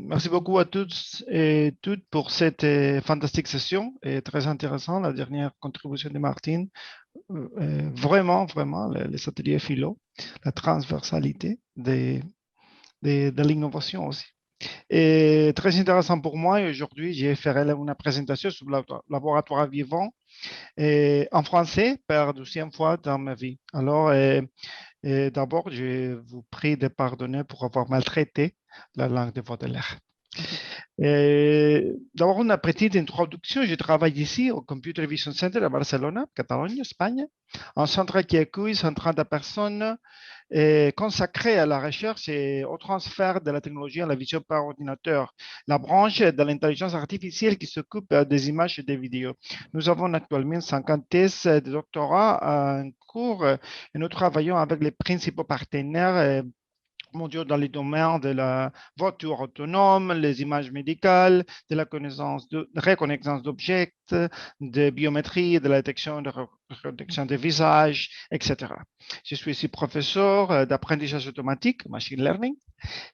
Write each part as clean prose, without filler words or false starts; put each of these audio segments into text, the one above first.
Merci beaucoup à tous et toutes pour cette fantastique session et très intéressant, la dernière contribution de Martine. Vraiment, vraiment, les ateliers philo, la transversalité de l'innovation aussi. Et très intéressant pour moi. Et aujourd'hui, j'ai fait une présentation sur le laboratoire vivant en français pour la 12e fois dans ma vie. Alors, d'abord, je vous prie de pardonner pour avoir maltraité la langue de Baudelaire. D'abord, une petite introduction. Je travaille ici au Computer Vision Center à Barcelone, Catalogne, Espagne, un centre qui accueille 130 personnes consacrées à la recherche et au transfert de la technologie à la vision par ordinateur, la branche de l'intelligence artificielle qui s'occupe des images et des vidéos. Nous avons actuellement 50 thèses de doctorat en cours et nous travaillons avec les principaux partenaires mondiaux dans les domaines de la voiture autonome, les images médicales, de la reconnaissance d'objets, de biométrie, de la détection de visage, etc. Je suis ici professeur d'apprentissage automatique, machine learning,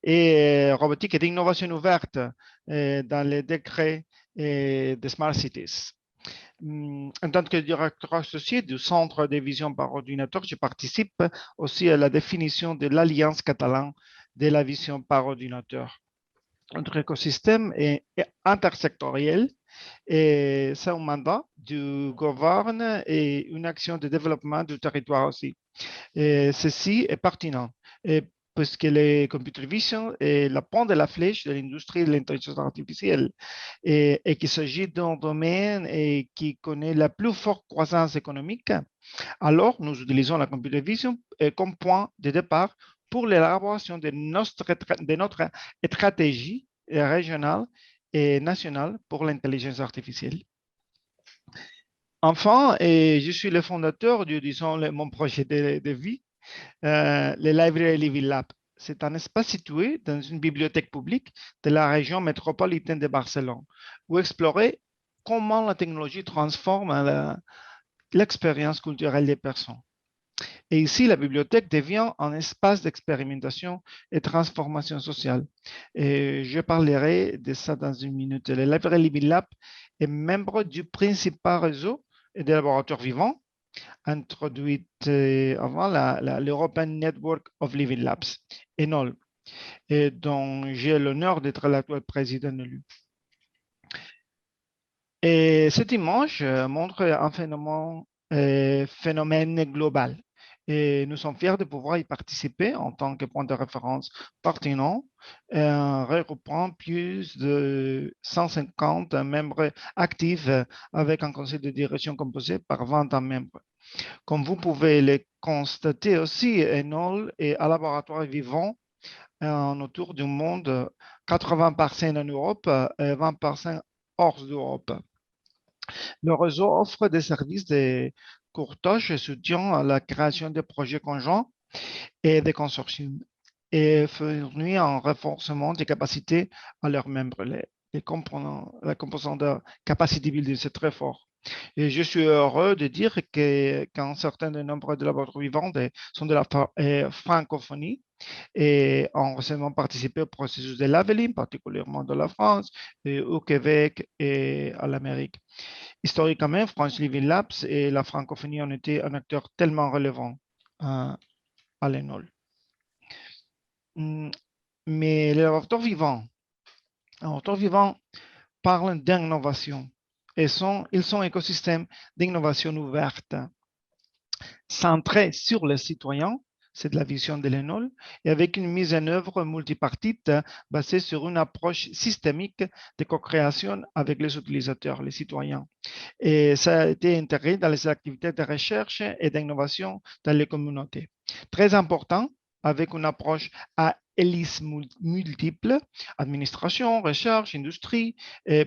et robotique et d'innovation ouverte dans les décrets de Smart Cities. En tant que directeur associé du Centre de vision par ordinateur, je participe aussi à la définition de l'Alliance catalane de la vision par ordinateur. Notre écosystème est intersectoriel et c'est un mandat du gouvernement et une action de développement du territoire aussi. Et ceci est pertinent. Puisque le computer vision est la pointe de la flèche de l'industrie de l'intelligence artificielle et qu'il s'agit d'un domaine qui connaît la plus forte croissance économique, alors nous utilisons la computer vision comme point de départ pour l'élaboration de notre stratégie régionale et nationale pour l'intelligence artificielle. Enfin, je suis le fondateur de, disons, mon projet de vie, le Library Living Lab. C'est un espace situé dans une bibliothèque publique de la région métropolitaine de Barcelone, où explorer comment la technologie transforme l'expérience culturelle des personnes. Et ici, la bibliothèque devient un espace d'expérimentation et transformation sociale. Et je parlerai de ça dans une minute. Le Library Living Lab est membre du principal réseau des laboratoires vivants introduite avant l'European Network of Living Labs, ENOL, et dont j'ai l'honneur d'être l'actuel président élu. Et cette image montre un phénomène global. Et nous sommes fiers de pouvoir y participer en tant que point de référence pertinent, regroupant plus de 150 membres actifs avec un conseil de direction composé par 20 membres. Comme vous pouvez le constater aussi, Enol est un laboratoire vivant autour du monde, 80% en Europe et 20% hors d'Europe. Le réseau offre des services de courtage et soutient la création de projets conjoints et des consortiums et fournit un renforcement des capacités à leurs membres. La composante de capacity building, c'est très fort. Et je suis heureux de dire qu'un certain nombre de laboratoires vivants sont de la francophonie et ont récemment participé au processus de Laveline, particulièrement de la France, et au Québec et à l'Amérique. Historiquement, France Living Labs et la francophonie ont été un acteur tellement relevant à l'ENOL. Mais les laboratoires vivants parlent d'innovation et ils sont écosystèmes d'innovation ouverte, centrés sur les citoyens, c'est de la vision de l'ENOL, et avec une mise en œuvre multipartite basée sur une approche systémique de co-création avec les utilisateurs, les citoyens. Et ça a été intégré dans les activités de recherche et d'innovation dans les communautés. Très important, avec une approche à hélices multiples, administration, recherche, industrie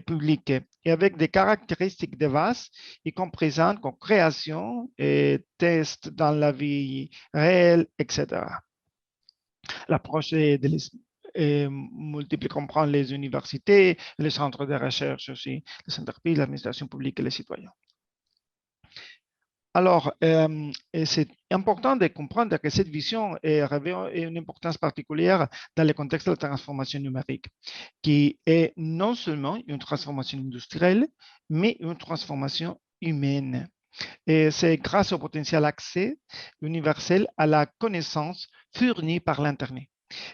publique, et avec des caractéristiques de base, y compris comme création et tests dans la vie réelle, etc. L'approche multiple comprend les universités, les centres de recherche aussi, les entreprises, l'administration publique et les citoyens. Alors, et c'est important de comprendre que cette vision revêt une importance particulière dans le contexte de la transformation numérique, qui est non seulement une transformation industrielle, mais une transformation humaine. Et c'est grâce au potentiel accès universel à la connaissance fournie par l'Internet.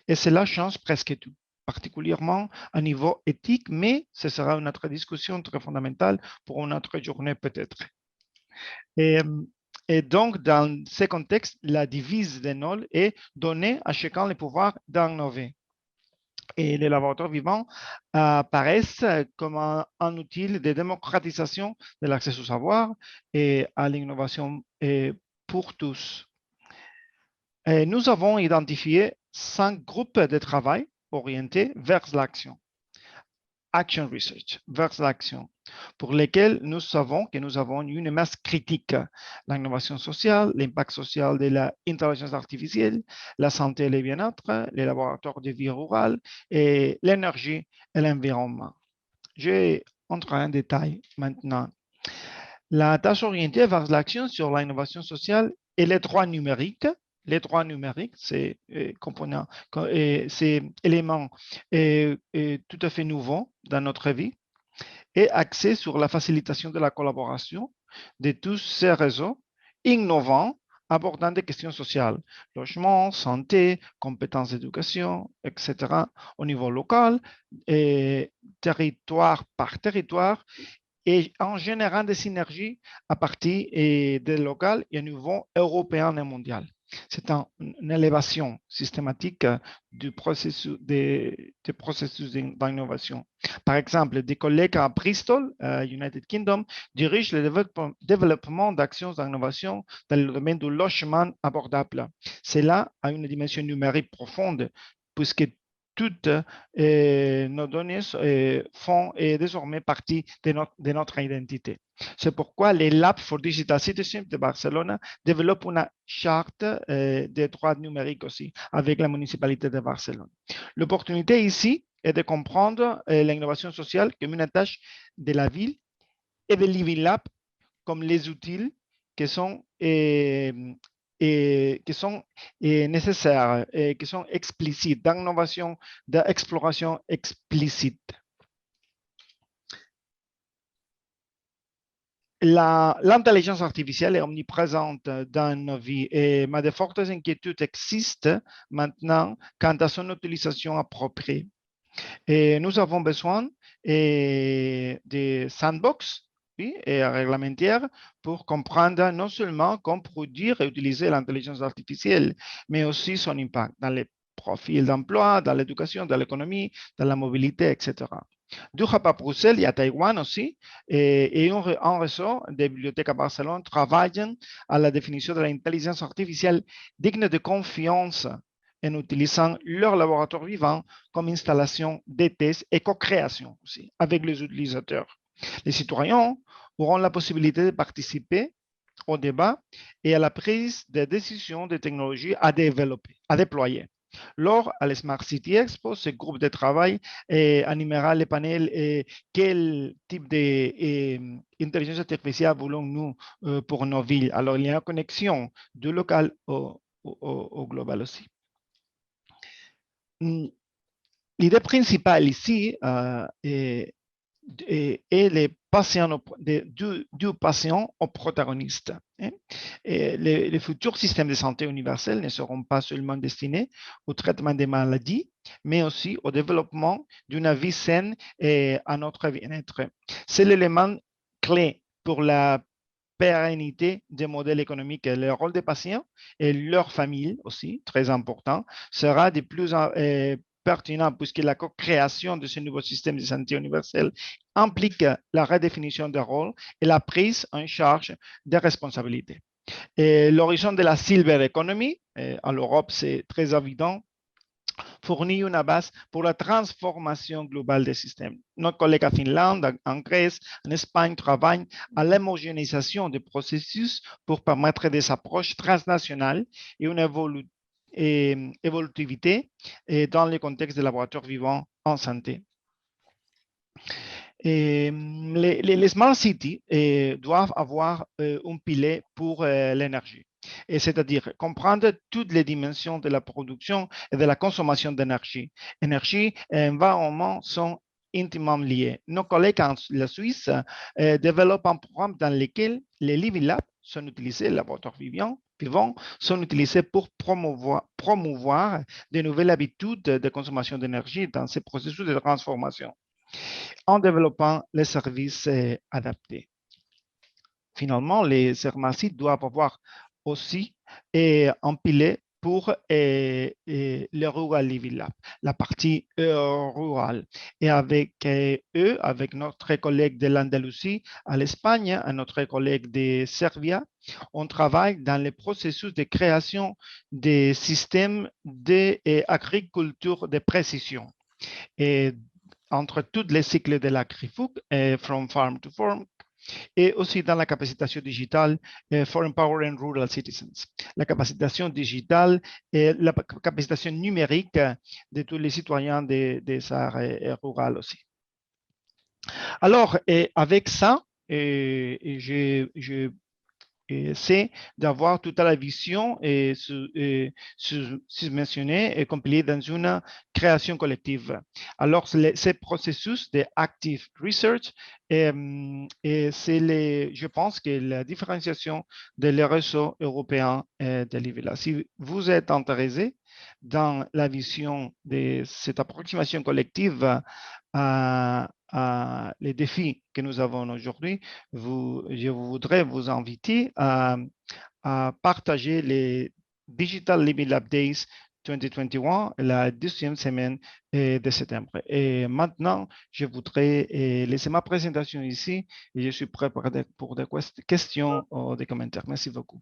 Et cela change presque tout, particulièrement à niveau éthique, mais ce sera une autre discussion très fondamentale pour une autre journée peut-être. Et, et donc, dans ce contexte, la devise de Knoll est donner à chacun le pouvoir d'innover. Et les laboratoires vivants apparaissent comme un outil de démocratisation de l'accès au savoir et à l'innovation pour tous. Et nous avons identifié 5 groupes de travail orientés vers l'action. Action Research, vers l'action, pour lesquels nous savons que nous avons une masse critique. L'innovation sociale, l'impact social de l'intelligence artificielle, la santé et le bien-être, les laboratoires de vie rurale et l'énergie et l'environnement. Je vais entrer en détail maintenant. La tâche orientée vers l'action sur l'innovation sociale et les droits numériques. Les droits numériques, c'est component, c'est élément tout à fait nouveau dans notre vie et axé sur la facilitation de la collaboration de tous ces réseaux innovants abordant des questions sociales, logement, santé, compétences d'éducation, etc., au niveau local, et territoire par territoire, et en générant des synergies à partir des locales et au niveau européen et mondial. C'est une élévation systématique du processus d'innovation. Par exemple, des collègues à Bristol, United Kingdom, dirigent le développement d'actions d'innovation dans le domaine du logement abordable. Cela a une dimension numérique profonde, puisque toutes nos données font désormais partie de notre identité. C'est pourquoi les Labs for Digital Citizenship de Barcelone développent une charte des droits numériques aussi avec la municipalité de Barcelone. L'opportunité ici est de comprendre l'innovation sociale comme une tâche de la ville et de Living Lab comme les outils qui sont nécessaires, et qui sont explicites, d'innovation, d'exploration explicite. L'intelligence artificielle est omniprésente dans nos vies, mais de fortes inquiétudes existent maintenant quant à son utilisation appropriée. Et nous avons besoin de sandbox, oui, et réglementaires pour comprendre non seulement comment produire et utiliser l'intelligence artificielle, mais aussi son impact dans les profils d'emploi, dans l'éducation, dans l'économie, dans la mobilité, etc. Du Hub à Bruxelles et à Taïwan aussi, et un réseau des bibliothèques à Barcelone travaillent à la définition de l'intelligence artificielle digne de confiance en utilisant leur laboratoire vivant comme installation de tests et co-création aussi avec les utilisateurs. Les citoyens auront la possibilité de participer au débat et à la prise de décisions des technologies à développer, à déployer. Lors à la Smart City Expo, ce groupe de travail animera les panels et quel type d'intelligence artificielle voulons-nous pour nos villes. Alors, il y a une connexion du local au global aussi. L'idée principale ici est les patients, du patient au protagoniste. Et les futurs systèmes de santé universels ne seront pas seulement destinés au traitement des maladies, mais aussi au développement d'une vie saine et à notre bien-être. C'est l'élément clé pour la pérennité des modèles économiques. Le rôle des patients et leur famille aussi, très important, sera de plus pertinent puisque la co-création de ce nouveau système de santé universel implique la redéfinition des rôles et la prise en charge des responsabilités. L'horizon de la silver economy, en Europe, c'est très évident, fournit une base pour la transformation globale des systèmes. Nos collègues en Finlande, en Grèce, en Espagne travaillent à l'homogénéisation des processus pour permettre des approches transnationales et une évolutivité dans le contexte des laboratoires vivants en santé. Et les smart cities doivent avoir un pilier pour l'énergie. Et c'est-à-dire comprendre toutes les dimensions de la production et de la consommation d'énergie. Énergie et environnement sont intimement liés. Nos collègues en la Suisse développent un programme dans lequel les Living Labs sont utilisés, les laboratoires vivants sont utilisés pour promouvoir de nouvelles habitudes de consommation d'énergie dans ces processus de transformation en développant les services adaptés. Finalement, les pharmacies doivent avoir aussi un pilier pour le Rural Living Lab, la partie rurale. Et avec eux, avec notre collègue de l'Andalousie à l'Espagne, et notre collègue de Serbie, on travaille dans le processus de création des systèmes d'agriculture de précision. Et entre tous les cycles de l'agri-food, from farm to fork, et aussi dans la capacitation digitale for empowering rural citizens. La capacitation digitale et la capacitation numérique de tous les citoyens des aires rurales aussi. Alors, avec ça, je c'est d'avoir toute la vision subventionnée et compilée dans une création collective. Alors, ce processus de active research, je pense que la différenciation des réseaux européens de l'IVLA. Si vous êtes intéressé dans la vision de cette approximation collective à les défis que nous avons aujourd'hui, je voudrais vous inviter à partager les Digital Living Lab Days 2021, la 12e semaine de septembre. Et maintenant, je voudrais laisser ma présentation ici et je suis prêt pour des questions ou des commentaires. Merci beaucoup.